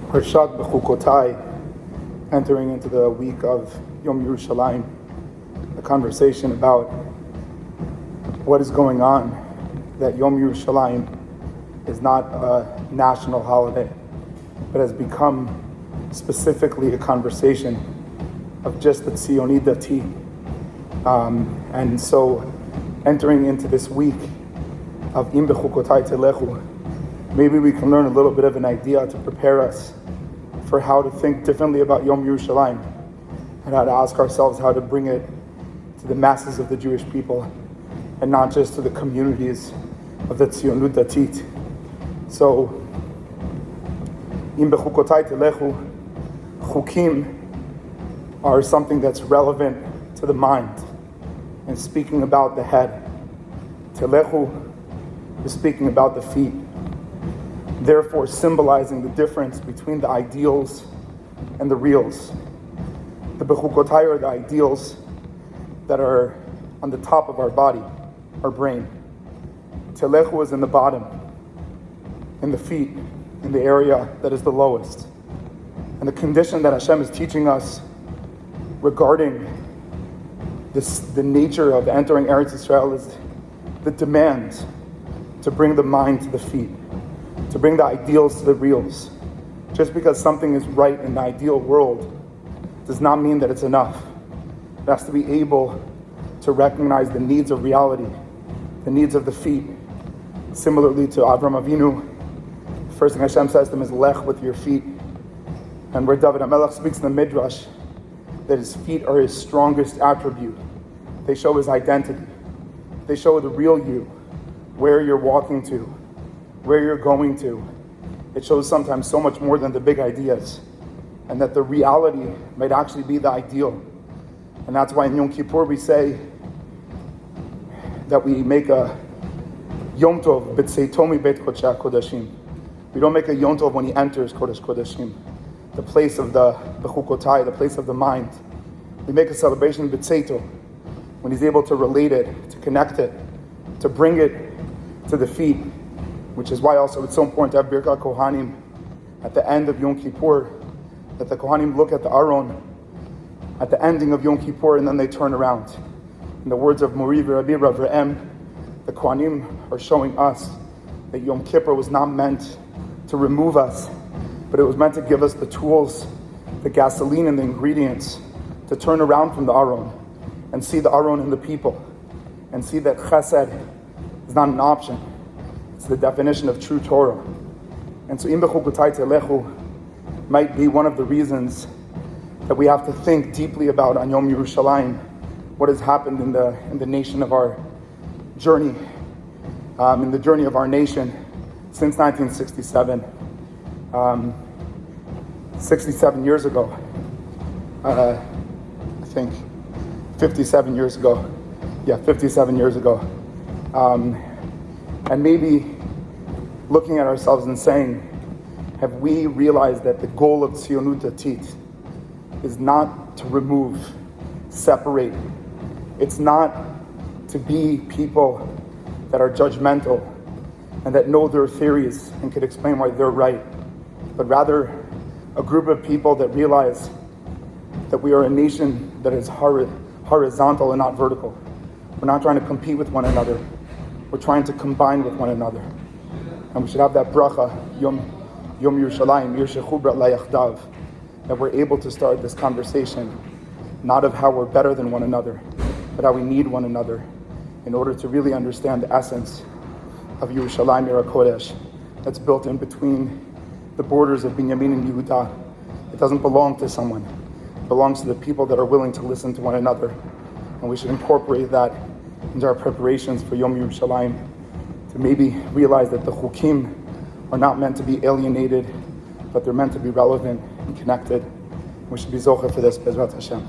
Parshat Bechukotai, entering into the week of Yom Yerushalayim, a conversation about what is going on, that Yom Yerushalayim is not a national holiday, but has become specifically a conversation of just the Tzionid Dati. And so, entering into this week of Im Bechukotai Telechu, maybe we can learn a little bit of an idea to prepare us for how to think differently about Yom Yerushalayim and how to ask ourselves how to bring it to the masses of the Jewish people and not just to the communities of the Tzionut Datit. So, Im Bechukotai Telechu, Chukim are something that's relevant to the mind and speaking about the head. Telechu is speaking about the feet, therefore symbolizing the difference between the ideals and the reals. The Bechukotai are the ideals that are on the top of our body, our brain. Telechu is in the bottom, in the feet, in the area that is the lowest. And the condition that Hashem is teaching us regarding the nature of entering Eretz Yisrael is the demand to bring the mind to the feet, to bring the ideals to the reals. Just because something is right in the ideal world does not mean that it's enough. It has to be able to recognize the needs of reality, the needs of the feet. Similarly to Avram Avinu, the first thing Hashem says to him is lech with your feet. And where David HaMelech speaks in the Midrash that his feet are his strongest attribute. They show his identity. They show the real you, where you're walking to, where you're going to. It shows sometimes so much more than the big ideas, and that the reality might actually be the ideal. And that's why in Yom Kippur we say that we make a Yom Tov b'tzeitomi beit Kodesh Kodashim. We don't make a Yom Tov when he enters Kodesh Kodashim, the place of the Bechukotai, the place of the mind. We make a celebration b'tzeito, when he's able to relate it, to connect it, to bring it to the feet, which is why also it's so important to have Birkat Kohanim at the end of Yom Kippur, that the Kohanim look at the Aron at the ending of Yom Kippur and then they turn around. In the words of Mori v'Rabbi Rav Re'em, the Kohanim are showing us that Yom Kippur was not meant to remove us, but it was meant to give us the tools, the gasoline and the ingredients to turn around from the Aron and see the Aron in the people and see that chesed is not an option. It's the definition of true Torah. And so Im Bechukotai Telechu might be one of the reasons that we have to think deeply about on Yom Yerushalayim, what has happened in the nation of our journey, in the journey of our nation since 1967. 67 years ago, I think 57 years ago. Yeah, 57 years ago. And maybe looking at ourselves and saying, have we realized that the goal of Tzionut Datit is not to remove, separate. It's not to be people that are judgmental and that know their theories and can explain why they're right, but rather a group of people that realize that we are a nation that is horizontal and not vertical. We're not trying to compete with one another. We're trying to combine with one another. And we should have that bracha, Yom Yerushalayim, Yirshechubra Layachdav, that we're able to start this conversation, not of how we're better than one another, but how we need one another in order to really understand the essence of Yerushalayim Yer HaKodesh that's built in between the borders of Binyamin and Yehuda. It doesn't belong to someone. It belongs to the people that are willing to listen to one another. And we should incorporate that into our preparations for Yom Yerushalayim, to maybe realize that the Chukim are not meant to be alienated, but they're meant to be relevant and connected. We should be zocher for this, Bezrat Hashem.